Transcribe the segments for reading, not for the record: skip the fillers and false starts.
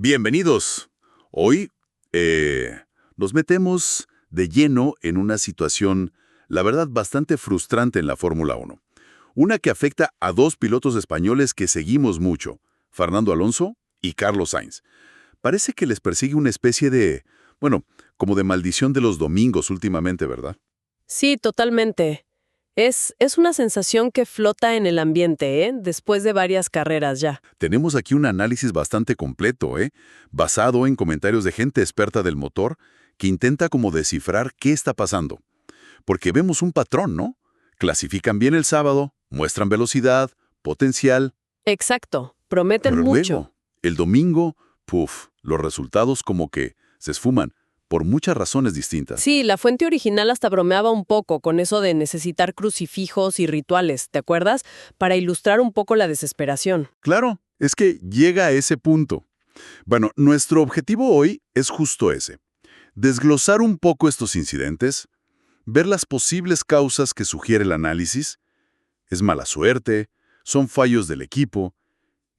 Bienvenidos. Hoy nos metemos de lleno en una situación, la verdad, bastante frustrante en la Fórmula 1. Una que afecta a dos pilotos españoles que seguimos mucho, Fernando Alonso y Carlos Sainz. Parece que les persigue una especie de, bueno, como de maldición de los domingos últimamente, ¿verdad? Sí, totalmente. Es una sensación que flota en el ambiente, después de varias carreras ya. Tenemos aquí un análisis bastante completo, basado en comentarios de gente experta del motor que intenta como descifrar qué está pasando. Porque vemos un patrón, ¿no? Clasifican bien el sábado, muestran velocidad, potencial, Exacto, prometen pero mucho. luego, el domingo, los resultados como que se esfuman por muchas razones distintas. Sí, la fuente original hasta bromeaba un poco con eso de necesitar crucifijos y rituales, ¿te acuerdas? Para ilustrar un poco la desesperación. Claro, es que llega a ese punto. Bueno, nuestro objetivo hoy es justo ese. Desglosar un poco estos incidentes, ver las posibles causas que sugiere el análisis. ¿Es mala suerte? ¿Son fallos del equipo?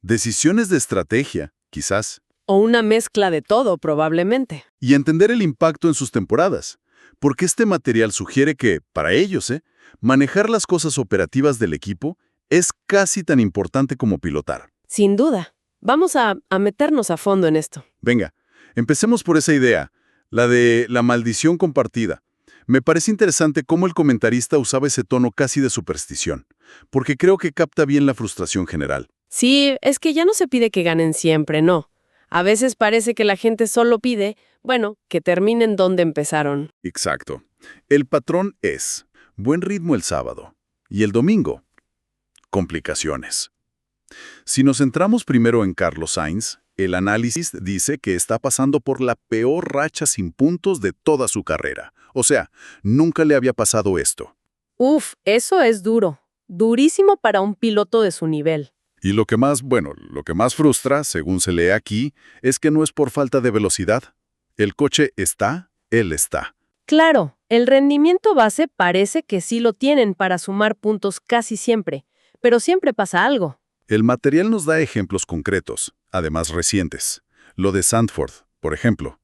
¿Decisiones de estrategia, quizás? O una mezcla de todo, probablemente. Y entender el impacto en sus temporadas, porque este material sugiere que, para ellos, manejar las cosas operativas del equipo es casi tan importante como pilotar. Sin duda. Vamos a meternos a fondo en esto. Venga, empecemos por esa idea, la de la maldición compartida. Me parece interesante cómo el comentarista usaba ese tono casi de superstición, porque creo que capta bien la frustración general. Sí, es que ya no se pide que ganen siempre, no. A veces parece que la gente solo pide, bueno, que terminen donde empezaron. Exacto. El patrón es buen ritmo el sábado y el domingo, complicaciones. Si nos centramos primero en Carlos Sainz, el análisis dice que está pasando por la peor racha sin puntos de toda su carrera. O sea, nunca le había pasado esto. Uf, eso es duro. Durísimo para un piloto de su nivel. Y lo que más frustra, según se lee aquí, es que no es por falta de velocidad. El coche está, él está. Claro, el rendimiento base parece que sí lo tienen para sumar puntos casi siempre, pero siempre pasa algo. El material nos da ejemplos concretos, además recientes. Lo de Zandvoort, por ejemplo.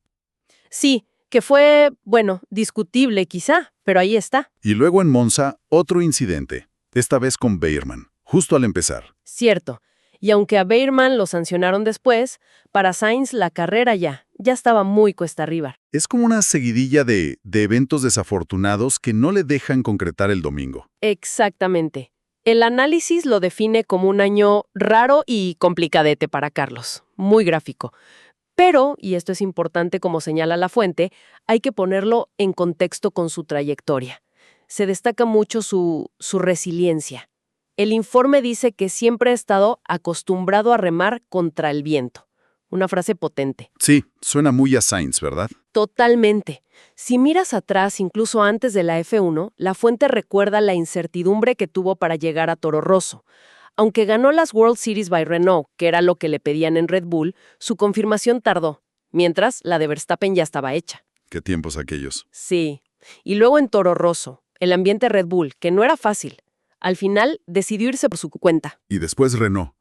Sí, que fue, bueno, discutible quizá, pero ahí está. Y luego en Monza, otro incidente, esta vez con Beierman, justo al empezar. Cierto. Y aunque a Beierman lo sancionaron después, para Sainz la carrera ya estaba muy cuesta arriba. Es como una seguidilla de eventos desafortunados que no le dejan concretar el domingo. Exactamente. El análisis lo define como un año raro y complicadete para Carlos. Muy gráfico. Pero, y esto es importante como señala la fuente, hay que ponerlo en contexto con su trayectoria. Se destaca mucho su resiliencia. El informe dice que siempre ha estado acostumbrado a remar contra el viento. Una frase potente. Sí, suena muy a Sainz, ¿verdad? Totalmente. Si miras atrás, incluso antes de la F1, la fuente recuerda la incertidumbre que tuvo para llegar a Toro Rosso. Aunque ganó las World Series by Renault, que era lo que le pedían en Red Bull, su confirmación tardó, mientras la de Verstappen ya estaba hecha. ¿Qué tiempos aquellos? Sí. Y luego en Toro Rosso, el ambiente Red Bull, que no era fácil. Al final, decidió irse por su cuenta. Y después Renault.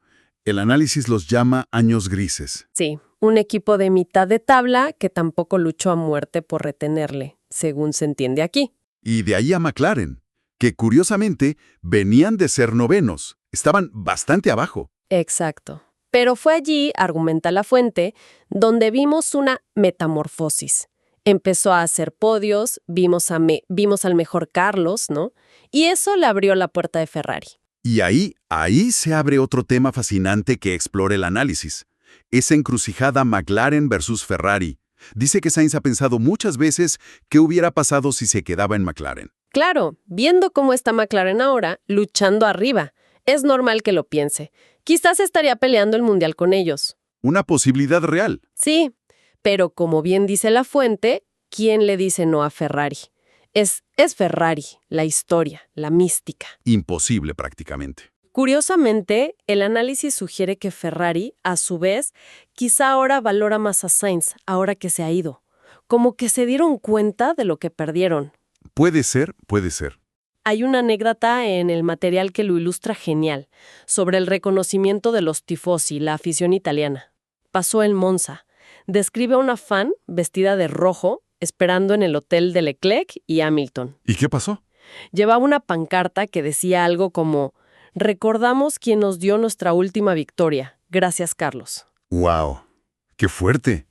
El análisis los llama años grises. Sí, un equipo de mitad de tabla que tampoco luchó a muerte por retenerle, según se entiende aquí. Y de ahí a McLaren, que curiosamente venían de ser novenos. Estaban bastante abajo. Exacto. Pero fue allí, argumenta la fuente, donde vimos una metamorfosis. Empezó a hacer podios, vimos al mejor Carlos, ¿no? Y eso le abrió la puerta de Ferrari. Y ahí se abre otro tema fascinante que explora el análisis. Esa encrucijada McLaren versus Ferrari. Dice que Sainz ha pensado muchas veces qué hubiera pasado si se quedaba en McLaren. Claro, viendo cómo está McLaren ahora, luchando arriba, es normal que lo piense. Quizás estaría peleando el mundial con ellos. Una posibilidad real. Sí, pero como bien dice la fuente, ¿quién le dice no a Ferrari? Es Ferrari, la historia, la mística. Imposible prácticamente. Curiosamente, el análisis sugiere que Ferrari, a su vez, quizá ahora valora más a Sainz, ahora que se ha ido. Como que se dieron cuenta de lo que perdieron. Puede ser, puede ser. Hay una anécdota en el material que lo ilustra genial, sobre el reconocimiento de los tifosi, la afición italiana. Pasó en Monza. Describe a una fan vestida de rojo esperando en el hotel de Leclerc y Hamilton. ¿Y qué pasó? Llevaba una pancarta que decía algo como: recordamos quién nos dio nuestra última victoria. Gracias, Carlos. ¡Wow! ¡Qué fuerte!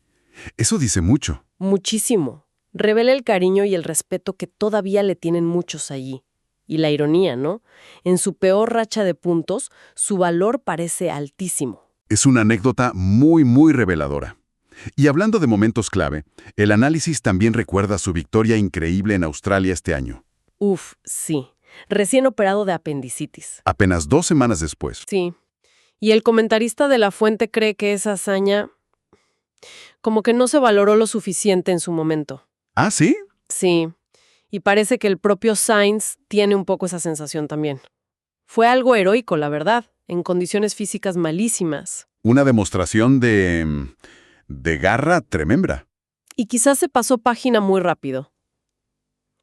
Eso dice mucho. Muchísimo. Revela el cariño y el respeto que todavía le tienen muchos allí. Y la ironía, ¿no? En su peor racha de puntos, su valor parece altísimo. Es una anécdota muy, muy reveladora. Y hablando de momentos clave, el análisis también recuerda su victoria increíble en Australia este año. Uf, sí. Recién operado de apendicitis. Apenas 2 semanas después. Sí. Y el comentarista de La Fuente cree que esa hazaña como que no se valoró lo suficiente en su momento. ¿Ah, sí? Sí. Y parece que el propio Sainz tiene un poco esa sensación también. Fue algo heroico, la verdad, en condiciones físicas malísimas. Una demostración de garra tremenda. Y quizás se pasó página muy rápido.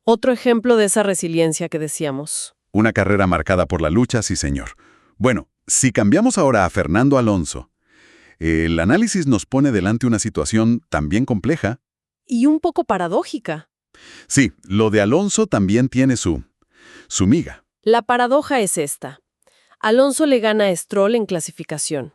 Otro ejemplo de esa resiliencia que decíamos. Una carrera marcada por la lucha, sí señor. Bueno, si cambiamos ahora a Fernando Alonso, el análisis nos pone delante una situación también compleja. Y un poco paradójica. Sí, lo de Alonso también tiene su miga. La paradoja es esta. Alonso le gana a Stroll en clasificación.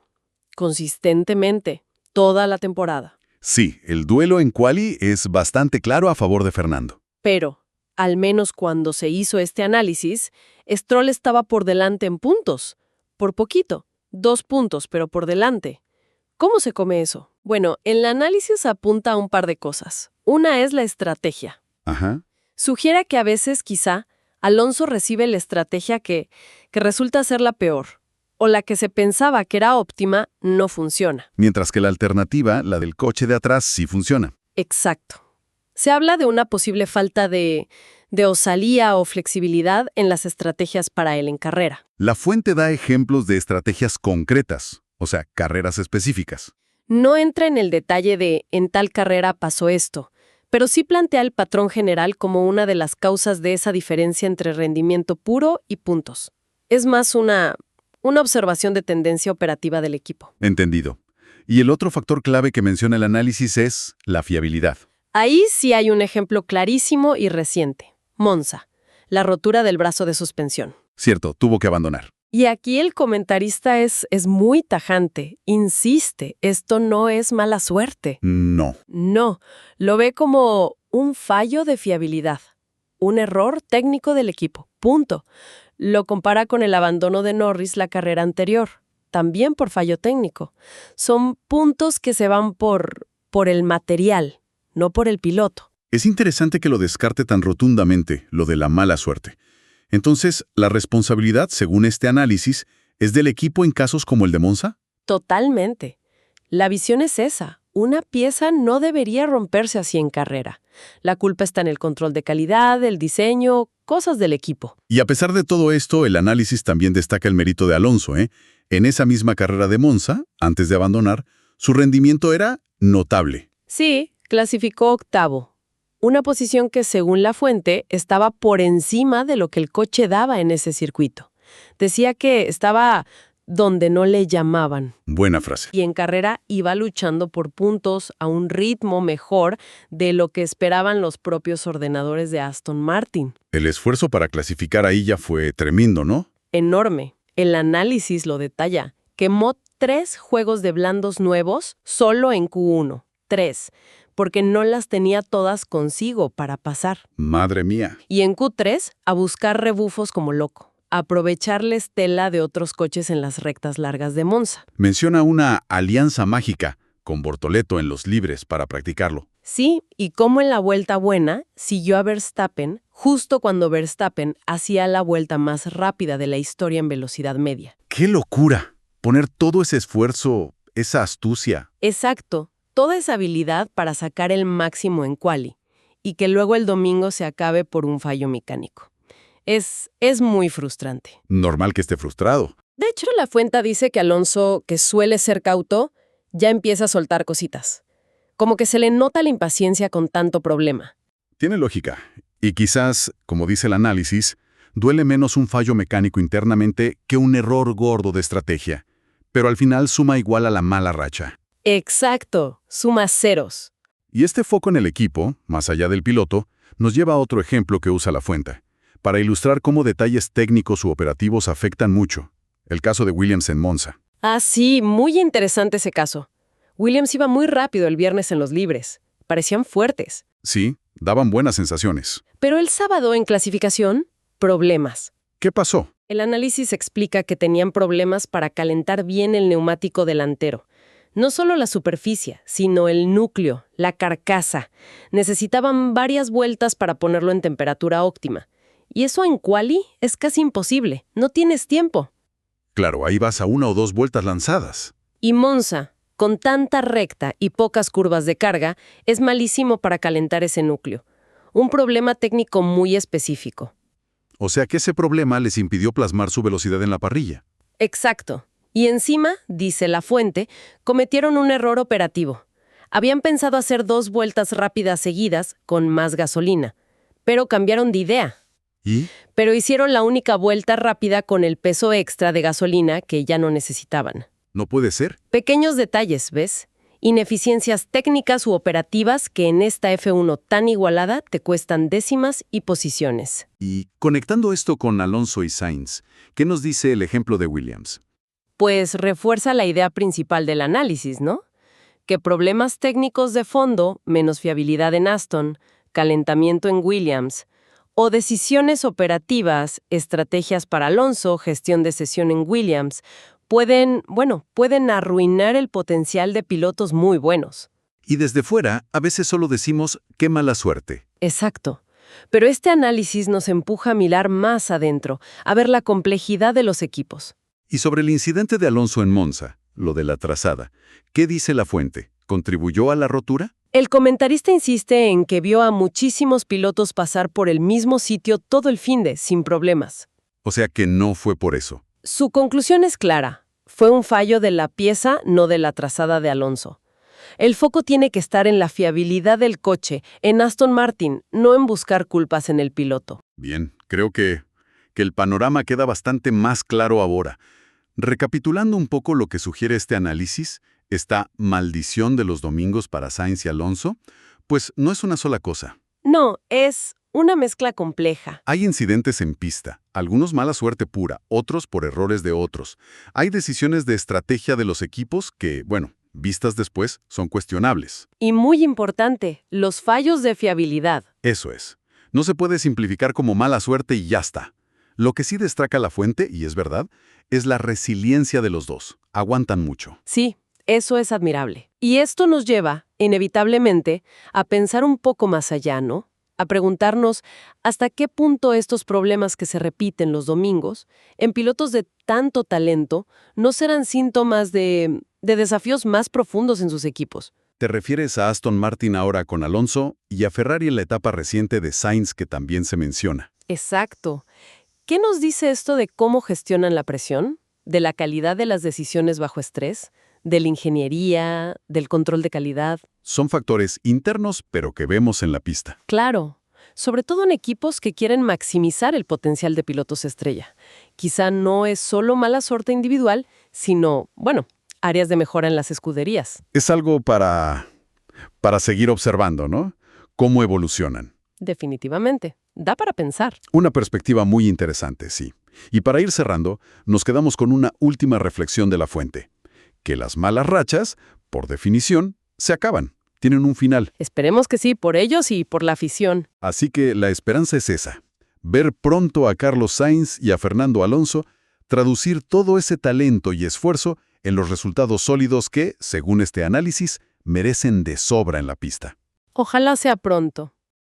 Consistentemente, toda la temporada. Sí, el duelo en quali es bastante claro a favor de Fernando. Pero, al menos cuando se hizo este análisis, Stroll estaba por delante en puntos. Por poquito. 2 puntos, pero por delante. ¿Cómo se come eso? Bueno, el análisis apunta a un par de cosas. Una es la estrategia. Ajá. Sugiere que a veces, quizá, Alonso recibe la estrategia que resulta ser la peor, o la que se pensaba que era óptima, no funciona. Mientras que la alternativa, la del coche de atrás, sí funciona. Exacto. Se habla de una posible falta de osadía o flexibilidad en las estrategias para él en carrera. La fuente da ejemplos de estrategias concretas, o sea, carreras específicas. No entra en el detalle de en tal carrera pasó esto, pero sí plantea el patrón general como una de las causas de esa diferencia entre rendimiento puro y puntos. Es más una observación de tendencia operativa del equipo. Entendido. Y el otro factor clave que menciona el análisis es la fiabilidad. Ahí sí hay un ejemplo clarísimo y reciente. Monza, la rotura del brazo de suspensión. Cierto, tuvo que abandonar. Y aquí el comentarista es muy tajante, insiste, esto no es mala suerte. No. No, lo ve como un fallo de fiabilidad, un error técnico del equipo, punto. Lo compara con el abandono de Norris la carrera anterior, también por fallo técnico. Son puntos que se van por el material, no por el piloto. Es interesante que lo descarte tan rotundamente, lo de la mala suerte. Entonces, ¿la responsabilidad, según este análisis, es del equipo en casos como el de Monza? Totalmente. La visión es esa. Una pieza no debería romperse así en carrera. La culpa está en el control de calidad, el diseño, cosas del equipo. Y a pesar de todo esto, el análisis también destaca el mérito de Alonso, ¿eh? En esa misma carrera de Monza, antes de abandonar, su rendimiento era notable. Sí, clasificó octavo. Una posición que, según la fuente, estaba por encima de lo que el coche daba en ese circuito. Decía que estaba donde no le llamaban. Buena frase. Y en carrera iba luchando por puntos a un ritmo mejor de lo que esperaban los propios ordenadores de Aston Martin. El esfuerzo para clasificar ahí ya fue tremendo, ¿no? Enorme. El análisis lo detalla. Quemó 3 juegos de blandos nuevos solo en Q1. 3. Porque no las tenía todas consigo para pasar. Madre mía. Y en Q3, a buscar rebufos como loco. Aprovechar la estela de otros coches en las rectas largas de Monza. Menciona una alianza mágica con Bortoleto en los libres para practicarlo. Sí, y como en la vuelta buena, siguió a Verstappen justo cuando Verstappen hacía la vuelta más rápida de la historia en velocidad media. ¡Qué locura! Poner todo ese esfuerzo, esa astucia. Exacto. Toda esa habilidad para sacar el máximo en quali y que luego el domingo se acabe por un fallo mecánico. Es muy frustrante. Normal que esté frustrado. De hecho, la fuente dice que Alonso, que suele ser cauto, ya empieza a soltar cositas. Como que se le nota la impaciencia con tanto problema. Tiene lógica. Y quizás, como dice el análisis, duele menos un fallo mecánico internamente que un error gordo de estrategia. Pero al final suma igual a la mala racha. Exacto, suma ceros. Y este foco en el equipo, más allá del piloto, nos lleva a otro ejemplo que usa Lafuente, para ilustrar cómo detalles técnicos u operativos afectan mucho. El caso de Williams en Monza. Ah, sí, muy interesante ese caso. Williams iba muy rápido el viernes en los libres. Parecían fuertes. Sí, daban buenas sensaciones. Pero el sábado en clasificación, problemas. ¿Qué pasó? El análisis explica que tenían problemas para calentar bien el neumático delantero. No solo la superficie, sino el núcleo, la carcasa. Necesitaban varias vueltas para ponerlo en temperatura óptima. Y eso en quali es casi imposible. No tienes tiempo. Claro, ahí vas a 1 o 2 vueltas lanzadas. Y Monza, con tanta recta y pocas curvas de carga, es malísimo para calentar ese núcleo. Un problema técnico muy específico. O sea que ese problema les impidió plasmar su velocidad en la parrilla. Exacto. Y encima, dice Lafuente, cometieron un error operativo. Habían pensado hacer 2 vueltas rápidas seguidas con más gasolina, pero cambiaron de idea. ¿Y? Pero hicieron la única vuelta rápida con el peso extra de gasolina que ya no necesitaban. No puede ser. Pequeños detalles, ¿ves? Ineficiencias técnicas u operativas que en esta F1 tan igualada te cuestan décimas y posiciones. Y conectando esto con Alonso y Sainz, ¿qué nos dice el ejemplo de Williams? Pues refuerza la idea principal del análisis, ¿no? Que problemas técnicos de fondo, menos fiabilidad en Aston, calentamiento en Williams, o decisiones operativas, estrategias para Alonso, gestión de sesión en Williams, pueden arruinar el potencial de pilotos muy buenos. Y desde fuera, a veces solo decimos, qué mala suerte. Exacto. Pero este análisis nos empuja a mirar más adentro, a ver la complejidad de los equipos. Y sobre el incidente de Alonso en Monza, lo de la trazada, ¿qué dice Lafuente? ¿Contribuyó a la rotura? El comentarista insiste en que vio a muchísimos pilotos pasar por el mismo sitio todo el finde, sin problemas. O sea que no fue por eso. Su conclusión es clara. Fue un fallo de la pieza, no de la trazada de Alonso. El foco tiene que estar en la fiabilidad del coche, en Aston Martin, no en buscar culpas en el piloto. Bien, creo que el panorama queda bastante más claro ahora. Recapitulando un poco lo que sugiere este análisis, esta maldición de los domingos para Sainz y Alonso, pues no es una sola cosa. No, es una mezcla compleja. Hay incidentes en pista, algunos mala suerte pura, otros por errores de otros. Hay decisiones de estrategia de los equipos que, bueno, vistas después, son cuestionables. Y muy importante, los fallos de fiabilidad. Eso es. No se puede simplificar como mala suerte y ya está. Lo que sí destaca Lafuente, y es verdad, es la resiliencia de los dos. Aguantan mucho. Sí, eso es admirable. Y esto nos lleva, inevitablemente, a pensar un poco más allá, ¿no? A preguntarnos hasta qué punto estos problemas que se repiten los domingos, en pilotos de tanto talento, no serán síntomas de desafíos más profundos en sus equipos. Te refieres a Aston Martin ahora con Alonso y a Ferrari en la etapa reciente de Sainz que también se menciona. Exacto. ¿Qué nos dice esto de cómo gestionan la presión? ¿De la calidad de las decisiones bajo estrés? ¿De la ingeniería? ¿Del control de calidad? Son factores internos, pero que vemos en la pista. Claro, sobre todo en equipos que quieren maximizar el potencial de pilotos estrella. Quizá no es solo mala suerte individual, sino, áreas de mejora en las escuderías. Es algo para seguir observando, ¿no? Cómo evolucionan. Definitivamente. Da para pensar. Una perspectiva muy interesante, sí. Y para ir cerrando, nos quedamos con una última reflexión de Lafuente. Que las malas rachas, por definición, se acaban. Tienen un final. Esperemos que sí, por ellos y por la afición. Así que la esperanza es esa. Ver pronto a Carlos Sainz y a Fernando Alonso traducir todo ese talento y esfuerzo en los resultados sólidos que, según este análisis, merecen de sobra en la pista. Ojalá sea pronto.